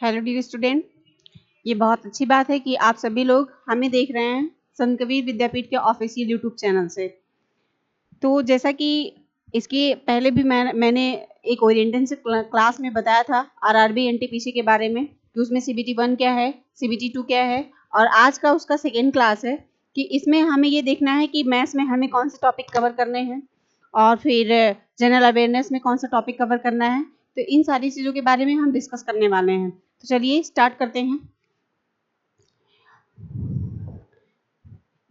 Hello dear student, ये बहुत अच्छी बात है कि आप सभी लोग हमें देख रहे हैं संत कबीर विद्यापीठ के ऑफिशियल यूट्यूब चैनल से। तो जैसा कि इसके पहले भी मैंने एक ओरिएंटेशन क्लास में बताया था आरआरबी एनटीपीसी के बारे में कि उसमें सीबीटी 1 क्या है, सीबीटी 2 क्या है, और आज का उसका सेकेंड क्लास है कि इसमें हमें ये देखना है कि मैथ्स में हमें कौन से टॉपिक कवर करने हैं और फिर जनरल अवेयरनेस में कौन सा टॉपिक कवर करना है। तो इन सारी चीज़ों के बारे में हम डिस्कस करने वाले हैं। तो चलिए स्टार्ट करते हैं।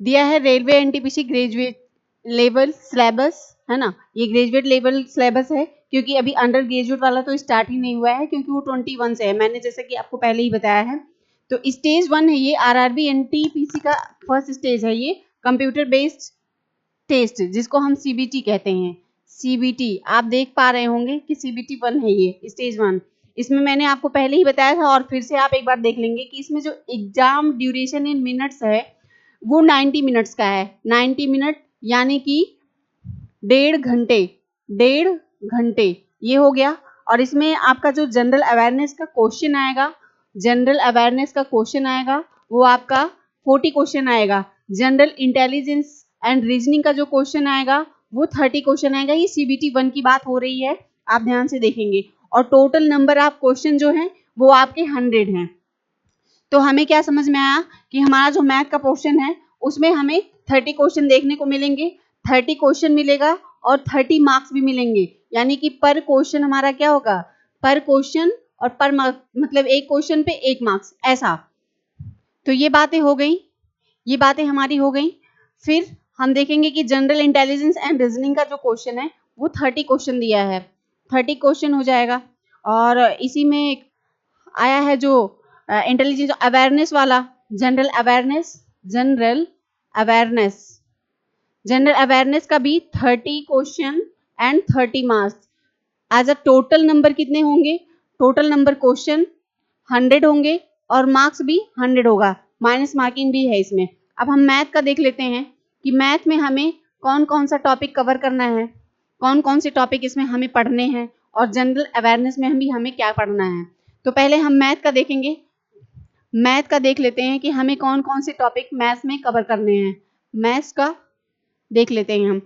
दिया है railway NTPC graduate level syllabus, है ना। ये ग्रेजुएट लेवल सिलेबस है क्योंकि अभी अंडर ग्रेजुएट वाला तो स्टार्ट ही नहीं हुआ है क्योंकि वो 21 से है, मैंने जैसे कि आपको पहले ही बताया है। तो स्टेज 1 है ये आरआरबी एनटीपीसी का फर्स्ट स्टेज है, ये कंप्यूटर बेस्ड टेस्ट जिसको हम सीबीटी कहते हैं। सीबीटी आप देख पा रहे होंगे कि सीबीटी 1 है ये स्टेज 1। इसमें मैंने आपको पहले ही बताया था और फिर से आप एक बार देख लेंगे कि इसमें जो एग्जाम ड्यूरेशन इन मिनट्स है वो 90 मिनट्स का है। 90 मिनट यानी कि 1.5 घंटे ये हो गया। और इसमें आपका जो जनरल अवेयरनेस का क्वेश्चन आएगा वो आपका 40 क्वेश्चन आएगा। जनरल इंटेलिजेंस एंड रीजनिंग का जो क्वेश्चन आएगा वो 30 क्वेश्चन आएगा। ये सीबीटी 1 की बात हो रही है, आप ध्यान से देखेंगे। और टोटल नंबर ऑफ क्वेश्चन जो है वो आपके 100 हैं। तो हमें क्या समझ में आया कि हमारा जो मैथ का पोर्शन है उसमें हमें 30 क्वेश्चन देखने को मिलेंगे। 30 क्वेश्चन मिलेगा और 30 मार्क्स भी मिलेंगे, यानी कि पर क्वेश्चन हमारा क्या होगा, पर क्वेश्चन और पर मतलब एक क्वेश्चन पे 1 मार्क्स, ऐसा। तो ये बातें हो गई, ये बातें हमारी हो गई। फिर हम देखेंगे कि जनरल इंटेलिजेंस एंड रीजनिंग का जो क्वेश्चन है वो 30 क्वेश्चन दिया है, 30 क्वेश्चन हो जाएगा। और इसी में आया है जो इंटेलिजेंस अवेयरनेस वाला, जनरल अवेयरनेस का भी 30 question and 30 marks. As a total number कितने होंगे, टोटल नंबर क्वेश्चन 100 होंगे और मार्क्स भी 100 होगा, माइनस मार्किंग भी है इसमें। अब हम मैथ का देख लेते हैं कि मैथ में हमें कौन कौन सा टॉपिक कवर करना है, कौन कौन से टॉपिक इसमें हमें पढ़ने हैं, और जनरल अवेयरनेस में हमें क्या पढ़ना है। तो पहले हम मैथ का देखेंगे, मैथ का देख लेते हैं कि हमें कौन कौन से टॉपिक मैथ्स में कवर करने हैं। मैथ्स का देख लेते हैं हम।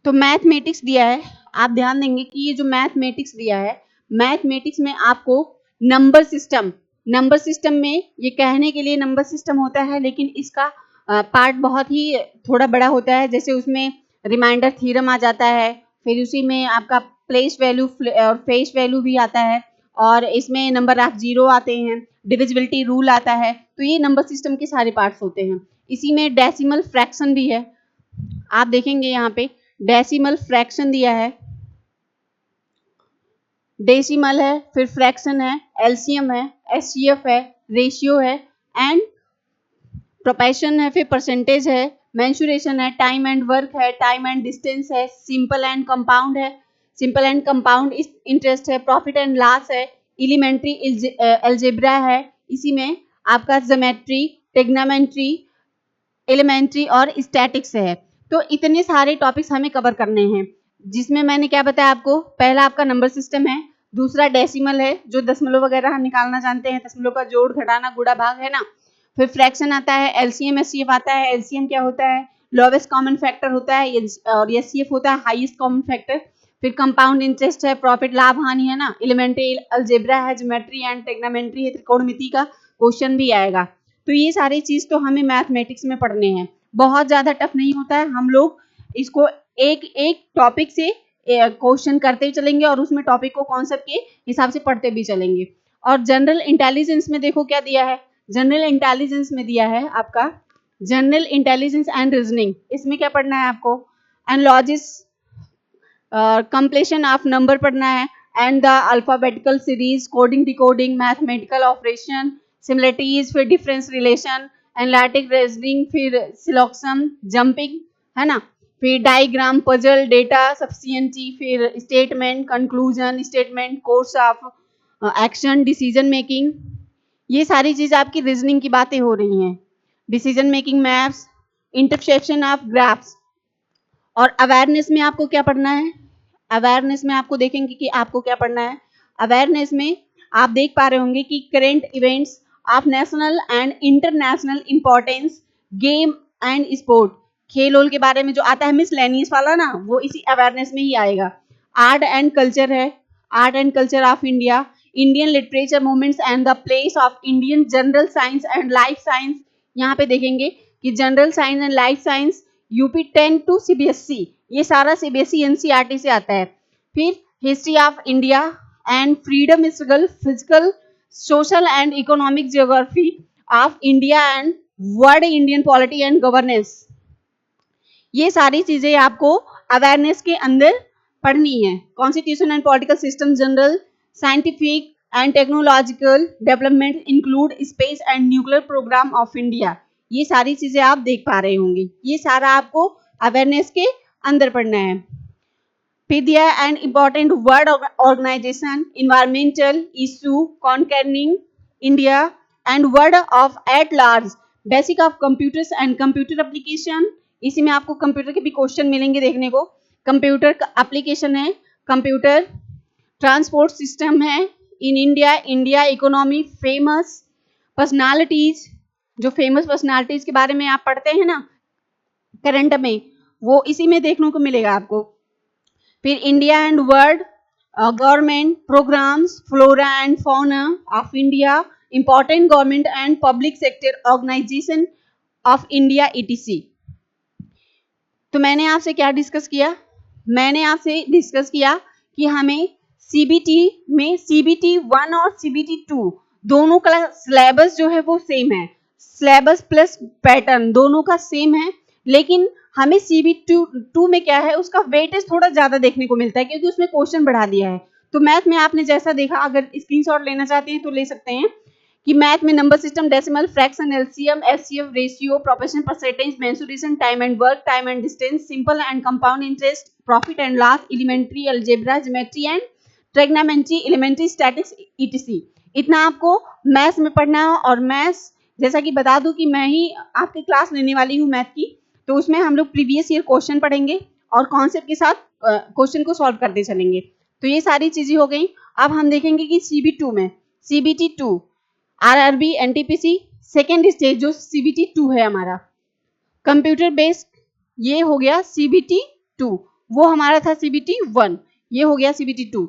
तो मैथमेटिक्स दिया है, आप ध्यान देंगे कि ये जो मैथमेटिक्स दिया है, मैथमेटिक्स में आपको नंबर सिस्टम में, ये कहने के लिए नंबर सिस्टम होता है लेकिन इसका पार्ट बहुत ही थोड़ा बड़ा होता है। जैसे उसमें रिमाइंडर थ्योरम आ जाता है, फिर उसी में आपका प्लेस वैल्यू और फेस वैल्यू भी आता है, और इसमें नंबर ऑफ जीरो आते हैं, डिविजिबिलिटी रूल आता है। तो ये नंबर सिस्टम के सारे पार्ट्स होते हैं। इसी में डेसिमल फ्रैक्शन भी है, आप देखेंगे यहाँ पे डेसिमल फ्रैक्शन दिया है, डेसिमल है, फिर फ्रैक्शन है, एलसीएम है, एचसीएफ है, रेशियो है, एंड प्रोपेशन है, फिर परसेंटेज है, मेंसुरेशन है, टाइम एंड वर्क है, टाइम एंड डिस्टेंस है, सिंपल एंड कंपाउंड है, सिंपल एंड कंपाउंड इंटरेस्ट है, प्रॉफिट एंड लॉस है, एलिमेंट्री अलजेब्रा है, इसी में आपका ज्योमेट्री, ट्रिग्नोमेट्री, एलिमेंट्री और स्टैटिक्स है। तो इतने सारे टॉपिक्स हमें कवर करने हैं, जिसमें मैंने क्या बताया आपको, पहला आपका नंबर सिस्टम है, दूसरा डेसिमल है जो दशमलव वगैरह हम निकालना जानते हैं, दशमलव का जोड़ घटाना गुणा भाग है ना। फिर फ्रैक्शन आता है, एलसीएम एचसीएफ आता है। एलसीएम क्या होता है, लोवेस्ट कॉमन फैक्टर होता है, और एचसीएफ होता है हाईएस्ट कॉमन फैक्टर। फिर कंपाउंड इंटरेस्ट है, प्रॉफिट लाभ हानि है ना, एलिमेंट्री अलजेब्रा है, ज्योमेट्री एंड ट्रिग्नोमेट्री है, त्रिकोणमिति का क्वेश्चन भी आएगा। तो ये सारी चीज तो हमें मैथमेटिक्स में पढ़ने हैं, बहुत ज्यादा टफ नहीं होता है। हम लोग इसको एक एक टॉपिक से क्वेश्चन करते चलेंगे और उसमें टॉपिक को कॉन्सेप्ट के हिसाब से पढ़ते भी चलेंगे। और जनरल इंटेलिजेंस में देखो क्या दिया है, जनरल इंटेलिजेंस में दिया है आपका जनरल इंटेलिजेंस एंड रीजनिंग। इसमें क्या पढ़ना है आपको, एनालॉजिस, कंप्लीशन ऑफ नंबर पढ़ना है, and the alphabetical series, coding decoding, mathematical operation, similarities, फिर डिफरेंस रिलेशन, एनालिटिक रीजनिंग, फिर सिलोक्सम, जंपिंग, है ना, फिर डायग्राम, पजल, डेटा सफिशिएंसी, फिर statement, conclusion statement, course of action, decision making. ये सारी चीज आपकी रीजनिंग की बातें हो रही हैं। Decision making, maps, intersection of graphs. और अवेयरनेस में आपको क्या पढ़ना है, अवेयरनेस में आपको देखेंगे कि आपको क्या पढ़ना है। अवेयरनेस में आप देख पा रहे होंगे कि current events of national and international importance, game and sport, खेल ओल के बारे में जो आता है मिसलेनियस वाला ना, वो इसी अवेयरनेस में ही आएगा। आर्ट एंड कल्चर है, art and culture of India, Indian literature movements and the place of Indian general science and life science. यहाँ पे देखेंगे कि general science and life science UP 10 to CBSE, ये सारा सीबीएसई एनसीईआरटी से आता है। फिर history of India and freedom struggle, physical social and economic geography of India and world Indian polity and governance. ये सारी चीजें आपको अवेयरनेस के अंदर पढ़नी है। Constitution and political system general, scientific and technological development include space and nuclear programme of India. ये सारी चीजें आप देख पा रहे होंगे, ये सारा आपको अवेयरनेस के अंदर पढ़ना है। फिर दिया and important world organisation, environmental issue, conquering India and world of at large, basic of computers and computer application. इसी में आपको कंप्यूटर के भी क्वेश्चन मिलेंगे देखने को। कंप्यूटर का एप्लीकेशन है, कंप्यूटर ट्रांसपोर्ट सिस्टम है in India, India economy, famous personalities, जो फेमस पर्सनालिटीज के बारे में आप पढ़ते हैं ना करंट में, वो इसी में देखने को मिलेगा आपको। फिर India and world government programmes, flora and fauna of India, important government and public sector organisation of India etc. तो मैंने आपसे क्या डिस्कस किया? मैंने आपसे डिस्कस किया कि हमें सीबीटी में सीबीटी 1 और सीबीटी 2 दोनों का सिलेबस जो है वो सेम है, सिलेबस प्लस पैटर्न दोनों का सेम है, लेकिन हमें सीबीटी 2 में क्या है, उसका वेटेज थोड़ा ज्यादा देखने को मिलता है क्योंकि उसमें क्वेश्चन बढ़ा दिया है। तो मैथ में आपने जैसा देखा, अगर स्क्रीनशॉट लेना चाहते हैं तो ले सकते हैं कि मैथ में number system, decimal, fraction, LCM, HCF, ratio, proportion, percentage, mensuration, time and work, time and distance, simple and compound interest, profit and loss, elementary algebra, geometry and trigonometry, elementary statics etc. इतना आपको maths में पढ़ना है। और maths जैसा कि बता दूं कि मैं ही आपकी क्लास लेने वाली हूँ मैथ की, तो उसमें हम लोग प्रीवियस ईयर क्वेश्चन पढ़ेंगे और कॉन्सेप्ट के साथ क्वेश्चन को सॉल्व करते चलेंगे। तो ये सारी चीजें हो गई। अब हम देखेंगे कि सीबी2 में, CBT 2 RRB NTPC second stage जो सीबीटी 2 है हमारा कंप्यूटर बेस्ड, ये हो गया सीबीटी 2। वो हमारा था सीबीटी 1, ये हो गया सीबीटी 2।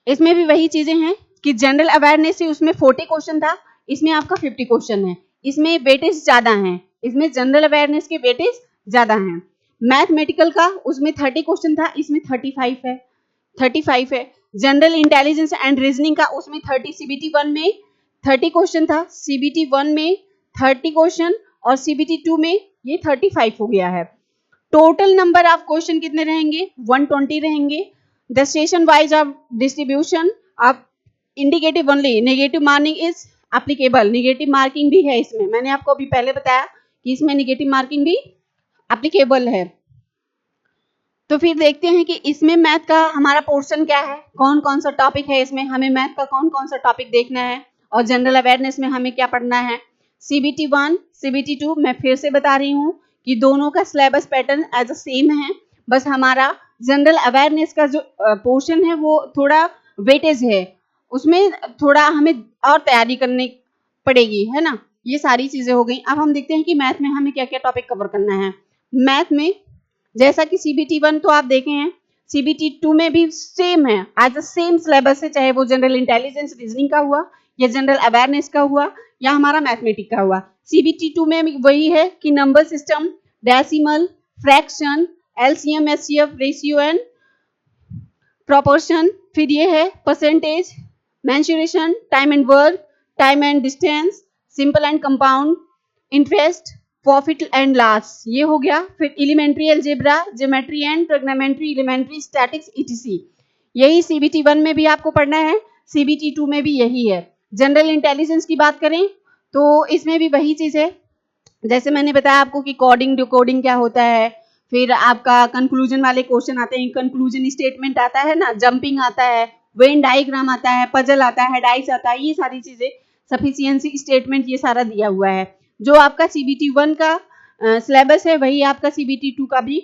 इसमें भी वही चीजें हैं कि जनरल अवेयरनेस से उसमें 40 क्वेश्चन था, इसमें आपका 50 क्वेश्चन है। इसमें वेटेज ज्यादा है, इसमें जनरल अवेयरनेस के वेटेज ज्यादा हैं। मैथमेटिकल का उसमें 30 क्वेश्चन था, इसमें 35 है। जनरल इंटेलिजेंस एंड रीजनिंग का उसमें 30, सीबीटी 1 में 30 क्वेश्चन था, सीबीटी 1 में 30 क्वेश्चन और सीबीटी 2 में ये 35 हो गया है। टोटल नंबर ऑफ क्वेश्चन कितने रहेंगे? 120 रहेंगे। The station wise of distribution of indicative only, negative marking is applicable, negative marking भी है इसमें, मैंने आपको अभी पहले बताया कि इसमें नेगेटिव मार्किंग भी एप्लीकेबल है। तो फिर देखते हैं कि इसमें मैथ का हमारा पोर्शन क्या है, कौन कौन सा टॉपिक है इसमें, हमें मैथ का कौन कौन सा टॉपिक देखना है और जनरल अवेयरनेस में हमें क्या पढ़ना है। सीबीटी 1, सीबीटी 2 मैं फिर से बता रही हूँ कि दोनों का syllabus pattern as a same है, बस हमारा जनरल अवेयरनेस का जो पोर्शन है वो थोड़ा वेटेज है, उसमें थोड़ा हमें और तैयारी करनी पड़ेगी, है ना। ये सारी चीजें हो गई। अब हम देखते हैं कि मैथ में हमें क्या क्या टॉपिक कवर करना है। मैथ में जैसा कि सीबीटी 1 तो आप देखे हैं, सीबीटी 2 में भी सेम है, एज अ सेम सिलेबस है, चाहे वो जनरल इंटेलिजेंस रीजनिंग का हुआ या जनरल अवेयरनेस का हुआ या हमारा मैथमेटिक का हुआ। सीबीटी 2 में वही है कि number system, decimal, fraction, LCM, HCF, ratio and proportion. फिर ये है percentage, mensuration, time and work, time and distance, simple and compound interest, profit and loss, ये हो गया। फिर elementary algebra, geometry and trigonometry, elementary statics etc. यही CBT 1 में भी आपको पढ़ना है, सीबीटी 2 में भी यही है। जनरल इंटेलिजेंस की बात करें तो इसमें भी वही चीज है, जैसे मैंने बताया आपको कि कोडिंग डिकोडिंग क्या होता है, फिर आपका कंक्लूजन वाले क्वेश्चन आते हैं, कंक्लूजन स्टेटमेंट आता है ना, जंपिंग आता है, वेन डायग्राम आता है, पजल आता है, डाइस आता है, ये सारी चीजें, सफिशिएंसी स्टेटमेंट, ये सारा दिया हुआ है। जो आपका सीबीटी 1 का सिलेबस है वही आपका सीबीटी 2 का भी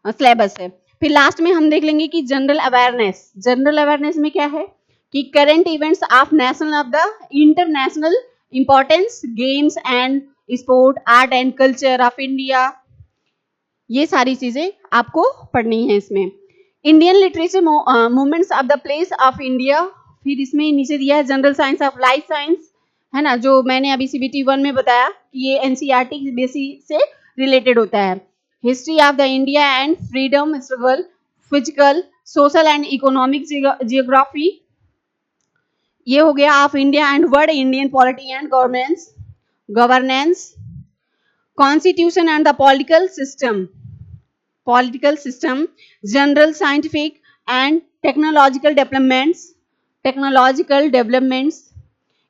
सिलेबस है। फिर लास्ट में हम देख लेंगे कि जनरल अवेयरनेस, जनरल अवेयरनेस में क्या है कि current events of national of the international importance, games and sport, art and culture of India, ये सारी चीजें आपको पढ़नी है इसमें। Indian literature movements of the place of India, फिर इसमें नीचे दिया है general science of life science, है ना, जो मैंने अभी CBT 1 में बताया कि ये NCERT बेसिस से रिलेटेड होता है। History of the India and freedom struggle, physical, social and economic geography, ये हो गया of India and world, Indian polity and governance, constitution and the political system, general scientific and technological developments,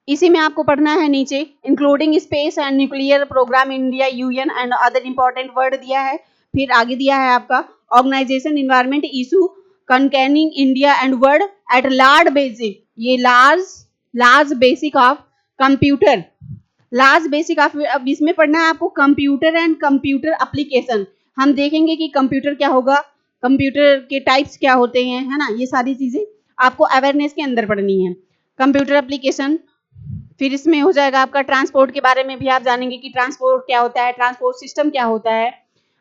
इसी में आपको पढ़ना है नीचे including space and nuclear program India, UN and other important word दिया है। फिर आगे दिया है आपका organization environment issue concerning India and world at large basic, ये large basic of computer, large basic of, अब इसमें पढ़ना है आपको कंप्यूटर एंड कंप्यूटर एप्लीकेशन। हम देखेंगे कि कंप्यूटर क्या होगा, कंप्यूटर के टाइप्स क्या होते हैं, है ना, ये सारी चीजें आपको अवेयरनेस के अंदर पढ़नी है। कंप्यूटर एप्लीकेशन, फिर इसमें हो जाएगा आपका ट्रांसपोर्ट के बारे में भी आप जानेंगे कि ट्रांसपोर्ट क्या होता है, ट्रांसपोर्ट सिस्टम क्या होता है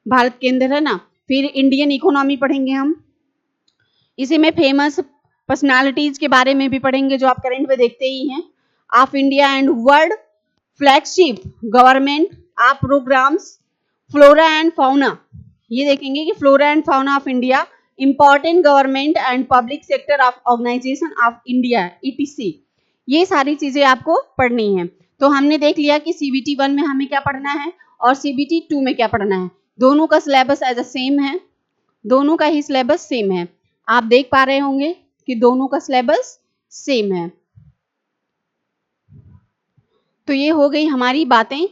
भारत के अंदर, है ना। फिर इंडियन इकोनॉमी पढ़ेंगे हम, इसी में फेमस पर्सनालिटीज के बारे में भी पढ़ेंगे जो आप करंट में देखते ही हैं। Of India and world flagship government of programmes, flora and fauna, ये देखेंगे कि flora and fauna of India, important government and public sector of organisation of India ETC, ये सारी चीजें आपको पढ़नी है। तो हमने देख लिया कि CBT 1 में हमें क्या पढ़ना है और CBT 2 में क्या पढ़ना है। दोनों का सिलेबस एज अ सेम है, दोनों का ही सिलेबस सेम है। आप देख पा रहे होंगे कि दोनों का सिलेबस सेम है। तो ये हो गई हमारी बातें।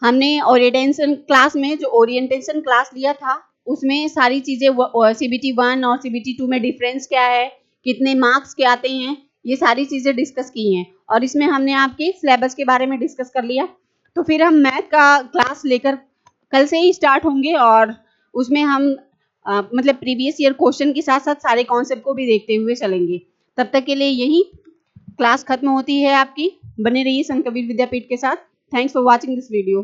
हमने ओरिएंटेशन क्लास में, जो ओरिएंटेशन क्लास लिया था उसमें सारी चीजें CBT 1 और CBT 2 में डिफरेंस क्या है, कितने मार्क्स के आते हैं, ये सारी चीजें डिस्कस की हैं। और इसमें हमने आपके सिलेबस के बारे में डिस्कस कर लिया। तो फिर हम मैथ का क्लास लेकर कल से ही स्टार्ट होंगे और उसमें हम मतलब प्रीवियस ईयर क्वेश्चन के साथ साथ सारे कॉन्सेप्ट को भी देखते हुए चलेंगे। तब तक के लिए यही क्लास खत्म होती है आपकी। बने रहिए संत कबीर विद्यापीठ के साथ। Thanks for watching this video.